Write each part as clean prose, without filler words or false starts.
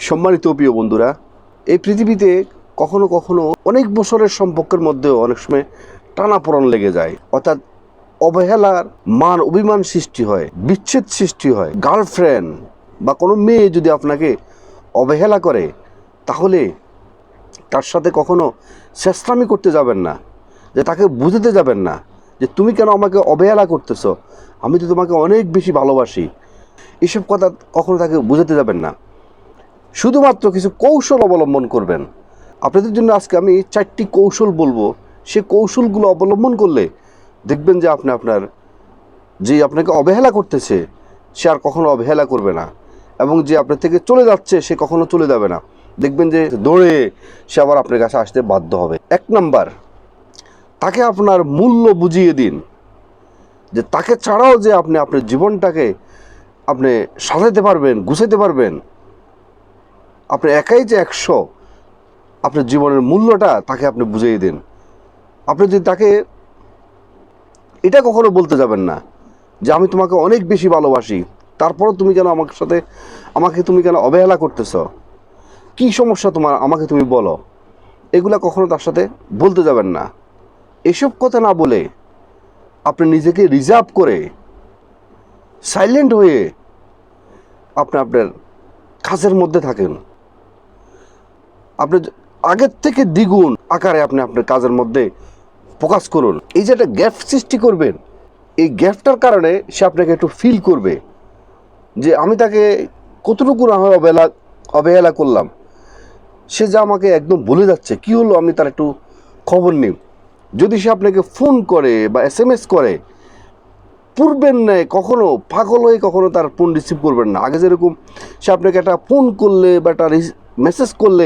সম্মানিত প্রিয় বন্ধুরা, এই পৃথিবীতে কখনো কখনো অনেক বছরের সম্পর্কের মধ্যেও অনেক সময় টানাপোড়েন লেগে যায়, অর্থাৎ অবহেলার মান অভিমান সৃষ্টি হয়, বিচ্ছেদ সৃষ্টি হয়। গার্লফ্রেন্ড বা কোনো মেয়ে যদি আপনাকে অবহেলা করে, তাহলে তার সাথে কখনো শেষরামি করতে যাবেন না, যে তাকে বুঝতে যাবেন না যে তুমি কেন আমাকে অবহেলা করতেছো, আমি তো তোমাকে অনেক বেশি ভালোবাসি। এসব কথা কখনো তাকে বুঝাতে যাবেন না। শুধুমাত্র কিছু কৌশল অবলম্বন করবেন। আপনাদের জন্য আজকে আমি 4টি কৌশল বলবো। সে কৌশলগুলো অবলম্বন করলে দেখবেন যে আপনার যে আপনাকে অবহেলা করতেছে সে আর কখনো অবহেলা করবে না, এবং যে আপনার থেকে চলে যাচ্ছে সে কখনো চলে যাবে না। দেখবেন যে দৌড়ে সে আবার আপনার কাছে আসতে বাধ্য হবে। 1 নাম্বার, তাকে আপনার মূল্য বুঝিয়ে দিন, যে তাকে ছাড়াও যে আপনি আপনার জীবনটাকে আপনি সাজাতে পারবেন, গুছাতে পারবেন। আপনি একাই যে 100, আপনার জীবনের মূল্যটা তাকে আপনি বুঝিয়ে দিন। আপনি যদি তাকে এটা কখনো বলতে যাবেন না যে আমি তোমাকে অনেক বেশি ভালোবাসি, তারপরও তুমি কেন আমাকে তুমি কেন অবহেলা করতেছ, কি সমস্যা তোমার, আমাকে তুমি বলো। এগুলা কখনো তার সাথে বলতে যাবেন না। এসব কথা না বলে আপনি নিজেকে রিজার্ভ করে সাইলেন্ট হয়ে আপনার কাজের মধ্যে থাকেন। আপনি আগের থেকে দ্বিগুণ আকারে আপনি আপনার কাজের মধ্যে ফোকাস করুন। এই যে একটা গ্যাপ সৃষ্টি করবেন, এই গ্যাপটার কারণে সে আপনাকে একটু ফিল করবে যে আমি তাকে কতটুকু না হয় অবহেলা করলাম, সে যা আমাকে একদম ভুলে যাচ্ছে, কি হলো আমি তার একটু খবর নিই। যদি সে আপনাকে ফোন করে বা SMS করে, পূর্বের ন্যায় কখনো পাগল হয়ে কখনো তার ফোন রিসিভ করবেন না। আগে যেরকম সে আপনাকে একটা ফোন করলে বা একটা মেসেজ করলে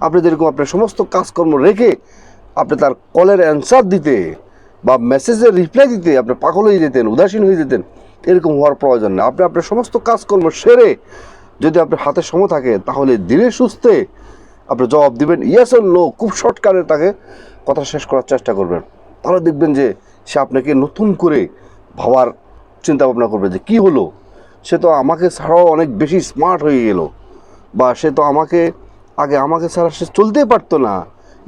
আপনি যেরকম আপনার সমস্ত কাজকর্ম রেখে আপনি তার কলের অ্যান্সার দিতে বা মেসেজের রিপ্লাই দিতে আপনি পাগল হয়ে যেতেন, উদাসীন হয়ে যেতেন, এরকম হওয়ার প্রয়োজন নেই। আপনি আপনার সমস্ত কাজকর্ম সেরে যদি আপনার হাতে সময় থাকে, তাহলে ধীরে সুস্থে আপনি জবাব দিবেন, ইয়েস অর নো। খুব শর্টকাটে তাকে কথা শেষ করার চেষ্টা করবেন। তাহলে দেখবেন যে সে আপনাকে নতুন করে ভাবার চিন্তা ভাবনা করবে যে কি হলো, সে তো আমাকে ছাড়াও অনেক বেশি স্মার্ট হয়ে গেল, বা সে তো আমাকে ছাড়া সে চলতেই পারতো না,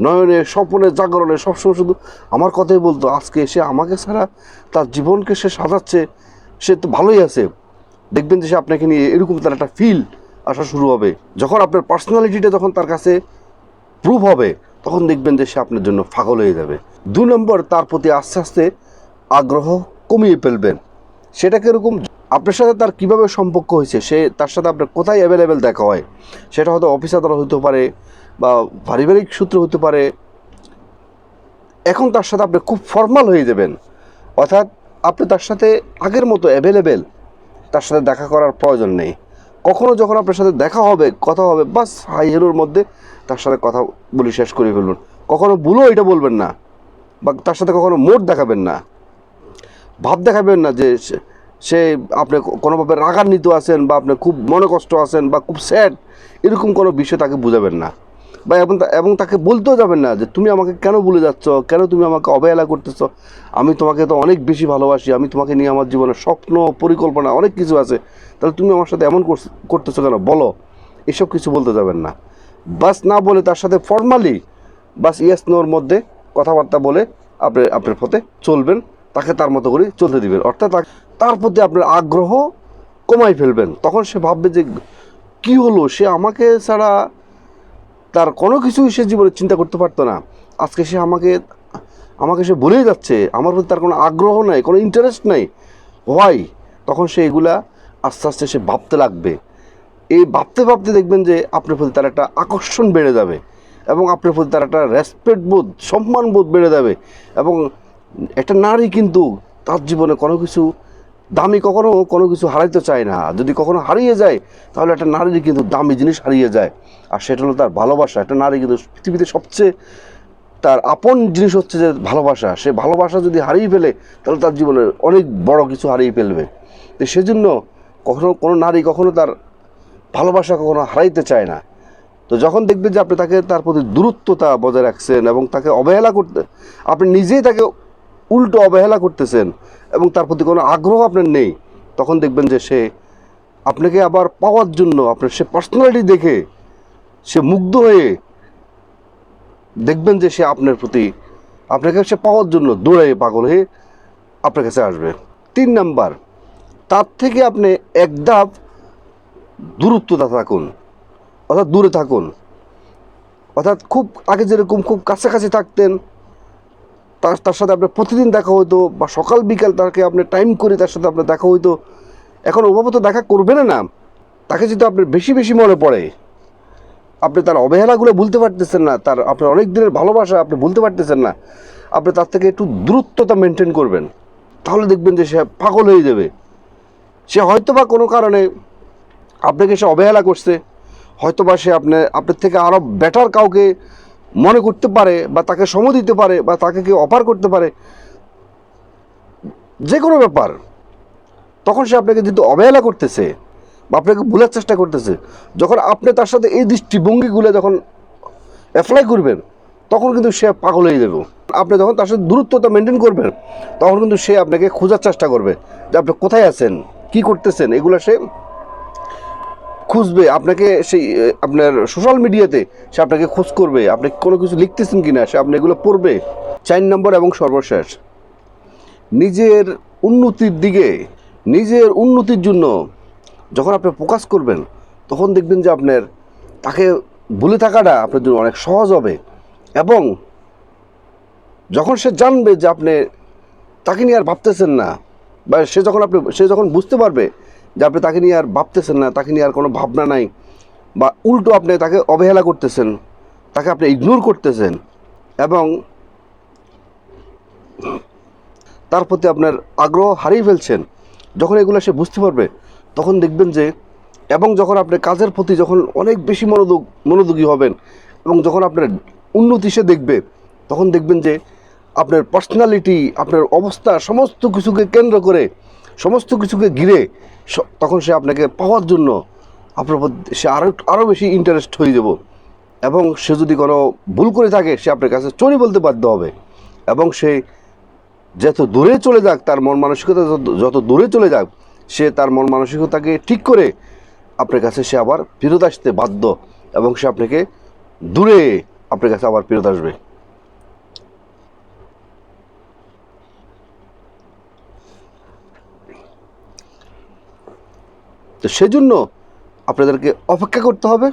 নয়নে স্বপ্নে জাগরণে সবসময় শুধু আমার কথাই বলতো, আজকে সে আমাকে ছাড়া তার জীবনকে সে সাজাচ্ছে, সে তো ভালোই আছে। দেখবেন যে সে আপনাকে নিয়ে এরকম তার একটা ফিল আসা শুরু হবে। যখন আপনার পার্সোনালিটিটা যখন তার কাছে প্রুভ হবে, তখন দেখবেন যে সে আপনার জন্য পাগল হয়ে যাবে। 2 নম্বর, তার প্রতি আস্তে আস্তে আগ্রহ কমিয়ে ফেলবেন। সেটা কীরকম, আপনার সাথে তার কীভাবে সম্পর্ক হয়েছে, সে তার সাথে আপনার কোথায় অ্যাভেলেবেল দেখা হয়, সেটা হয়তো অফিস আদালত হতে পারে বা পারিবারিক সূত্র হতে পারে। এখন তার সাথে আপনি খুব ফর্মাল হয়ে যাবেন, অর্থাৎ আপনি তার সাথে আগের মতো অ্যাভেলেবেল তার সাথে দেখা করার প্রয়োজন নেই। কখনো যখন আপনার সাথে দেখা হবে, কথা হবে, বাস হাই হেলোর মধ্যে তার সাথে কথা বলে শেষ করে ফেলুন। কখনো ভুলও এটা বলবেন না, বা তার সাথে কখনো মোট দেখাবেন না, ভাব দেখাবেন না যে সে আপনি কোনোভাবে রাগান্বিত আছেন বা আপনি খুব মনে কষ্ট আছেন বা খুব স্যাড, এরকম কোনো বিষয় তাকে বুঝাবেন না। বা এবং তাকে বলতেও যাবেন না যে তুমি আমাকে কেন ভুলে যাচ্ছ, কেন তুমি আমাকে অবহেলা করতেছ, আমি তোমাকে তো অনেক বেশি ভালোবাসি, আমি তোমাকে নিয়ে আমার জীবনের স্বপ্ন পরিকল্পনা অনেক কিছু আছে, তাহলে তুমি আমার সাথে এমন করতেছো কেন, বলো। এসব কিছু বলতে যাবেন না। বাস না বলে তার সাথে ফর্মালি বাস ইয়েস নোর মধ্যে কথাবার্তা বলে আপনার পথে চলবেন, তাকে তার মতো করে চলতে দিবেন। অর্থাৎ তার প্রতি আপনার আগ্রহ কমাই ফেলবেন। তখন সে ভাববে যে কি হলো, সে আমাকে ছাড়া তার কোনো কিছুই সে জীবনে চিন্তা করতে পারতো না, আজকে সে আমাকে সে ভুলেই যাচ্ছে, আমার প্রতি তার কোনো আগ্রহ নাই, কোনো ইন্টারেস্ট নাই, হোয়াই। তখন সে এগুলা আস্তে আস্তে সে ভাবতে লাগবে। এই ভাবতে ভাবতে দেখবেন যে আপনার প্রতি তার একটা আকর্ষণ বেড়ে যাবে, এবং আপনার প্রতি তার একটা রেসপেক্ট বোধ, সম্মান বোধ বেড়ে যাবে। এবং একটা নারী কিন্তু তার জীবনে কোনো কিছু দামি কখনো কোনো কিছু হারাইতে চায় না। যদি কখনো হারিয়ে যায়, তাহলে একটা নারীর কিন্তু দামি জিনিস হারিয়ে যায়, আর সেটা হলো তার ভালোবাসা। একটা নারী কিন্তু পৃথিবীতে সবচেয়ে তার আপন জিনিস হচ্ছে যে ভালোবাসা। সে ভালোবাসা যদি হারিয়ে ফেলে, তাহলে তার জীবনে অনেক বড় কিছু হারিয়ে ফেলবে। তো সেজন্য কোনো নারী কখনো তার ভালোবাসা কখনো হারাইতে চায় না। তো যখন দেখবেন যে আপনি তার প্রতি দূরত্বতা বজায় রাখছেন এবং তাকে অবহেলা আপনি নিজেই তাকে উল্টো অবহেলা করতেছেন এবং তার প্রতি কোনো আগ্রহ আপনার নেই, তখন দেখবেন যে সে আপনাকে আবার পাওয়ার জন্য সে পার্সোনালিটি দেখে সে মুগ্ধ হয়ে দেখবেন যে সে আপনার প্রতি, আপনাকে সে পাওয়ার জন্য দৌড়ে পাগল হয়ে আপনার কাছে আসবে। 3 নাম্বার, তার থেকে আপনি এক ধাপ দূরত্বতা থাকুন, অর্থাৎ দূরে থাকুন। অর্থাৎ খুব আগে যেরকম খুব কাছাকাছি থাকতেন, তার সাথে আপনার প্রতিদিন দেখা হতো, বা সকাল বিকাল তাকে আপনি টাইম করে তার সাথে আপনার দেখা হইতো, এখন ওভাবে তো দেখা করবেন না। তাকে যদি আপনার বেশি বেশি মনে পড়ে, আপনি তার অবহেলাগুলো ভুলতে পারতেছেন না, তার আপনার অনেক দিনের ভালোবাসা আপনি ভুলতে পারতেছেন না, আপনি তার থেকে একটু দূরত্বতা মেনটেন করবেন, তাহলে দেখবেন যে সে পাগল হয়ে যাবে। সে হয়তো বা কোনো কারণে আপনাকে সে অবহেলা করছে, হয়তো বা সে আপনার থেকে আরও বেটার কাউকে মনে করতে পারে, বা তাকে সময় দিতে পারে, বা তাকে কেউ অফার করতে পারে, যে কোনো ব্যাপার। তখন সে আপনাকে যেহেতু অবহেলা করতেছে বা আপনাকে ভুলার চেষ্টা করতেছে, যখন আপনি তার সাথে এই দৃষ্টিভঙ্গিগুলো যখন অ্যাপ্লাই করবেন, তখন কিন্তু সে পাগল হয়ে যাবে। আপনি যখন তার সাথে দূরত্বতা মেনটেন করবেন, তখন কিন্তু সে আপনাকে খোঁজার চেষ্টা করবে যে আপনি কোথায় আছেন, কি করতেছেন, এগুলো সে খুঁজবে। আপনাকে সেই আপনার সোশ্যাল মিডিয়াতে সে আপনাকে খোঁজ করবে, আপনি কোনো কিছু লিখতেছেন কিনা সে আপনি এগুলো পড়বে। 4 নম্বর এবং সর্বশেষ, নিজের উন্নতির দিকে, নিজের উন্নতির জন্য যখন আপনি ফোকাস করবেন, তখন দেখবেন যে আপনার তাকে ভুলে থাকাটা আপনার জন্য অনেক সহজ হবে। এবং যখন সে জানবে যে আপনি তাকে নিয়ে আর ভাবতেছেন না, বা সে যখন বুঝতে পারবে যে আপনি তাকে নিয়ে আর ভাবতেছেন না, তাকে নিয়ে আর কোনো ভাবনা নাই, বা উল্টো আপনি তাকে অবহেলা করতেছেন, তাকে আপনি ইগনোর করতেছেন, এবং তার প্রতি আপনার আগ্রহ হারিয়ে ফেলছেন, যখন এগুলো সে বুঝতে পারবে, তখন দেখবেন যে, এবং যখন আপনার কাজের প্রতি যখন অনেক বেশি মনোযোগী হবেন, এবং যখন আপনার উন্নতি সে দেখবে, তখন দেখবেন যে আপনার পার্সোনালিটি, আপনার অবস্থা, সমস্ত কিছুকে কেন্দ্র করে, সমস্ত কিছুকে ঘিরে, তখন সে আপনাকে পাওয়ার জন্য আপনার সে আরও বেশি ইন্টারেস্ট হয়ে যাব। এবং সে যদি কোনো ভুল করে থাকে, সে আপনার কাছে চুরি বলতে বাধ্য হবে। এবং সে যত দূরে চলে যাক, তার মন মানসিকতা যত দূরে চলে যাক, সে তার মন মানসিকতাকে ঠিক করে আপনার কাছে সে আবার ফেরত আসতে বাধ্য, এবং সে আপনাকে দূরে আপনার কাছে আবার ফেরত আসবে। তো সেজন্য আপনাদেরকে অপেক্ষা করতে হবে।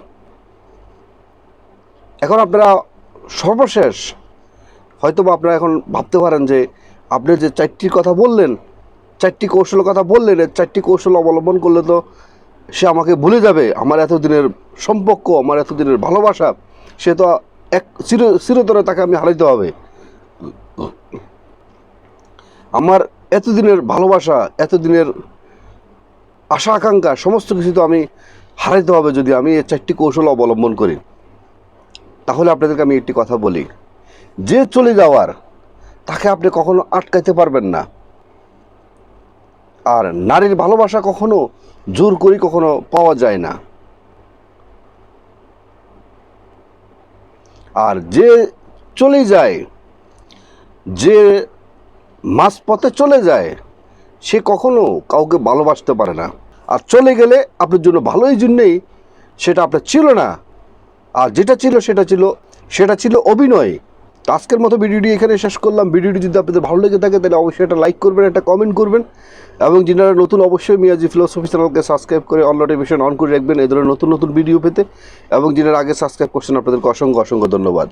এখন আপনারা সর্বশেষ হয়তো বা আপনারা এখন ভাবতে পারেন যে আপনি যে 4টি কথা বললেন, 4টি কৌশলের কথা বললেন, এই 4টি কৌশল অবলম্বন করলে তো সে আমাকে ভুলে যাবে, আমার এতদিনের সম্পর্ক, আমার এতদিনের ভালোবাসা, সে তো চিরতরে তাকে আমি হারাইতে হবে। আমার এতদিনের ভালোবাসা, এতদিনের আশা আকাঙ্ক্ষা, সমস্ত কিছু তো আমি হারাইতে হবে যদি আমি এই 4টি কৌশল অবলম্বন করি। তাহলে আপনাদেরকে আমি একটি কথা বলি, যে চলে যাওয়ার, তাকে আপনি কখনো আটকাইতে পারবেন না। আর নারীর ভালোবাসা কখনো জোর করে কখনো পাওয়া যায় না। আর যে চলে যায়, যে মাঝপথে চলে যায়, সে কখনো কাউকে ভালোবাসতে পারে না। আর চলে গেলে আপনার জন্য ভালো, এই জন্যেই সেটা আপনার ছিল না, আর যেটা ছিল সেটা ছিল অভিনয়। তো আজকের মতো ভিডিওটি এখানে শেষ করলাম। ভিডিওটি যদি আপনাদের ভালো লেগে থাকে, তাহলে অবশ্যই একটা লাইক করবেন, একটা কমেন্ট করবেন, এবং যারা নতুন, অবশ্যই মিয়াজি ফিলোসফি চ্যানেলকে সাবস্ক্রাইব করে অল নোটিফিকেশন অন করে রাখবেন এই ধরনের নতুন নতুন ভিডিও পেতে। এবং যারা আগে সাবস্ক্রাইব করছেন, আপনাদেরকে অসংখ্য অসংখ্য ধন্যবাদ।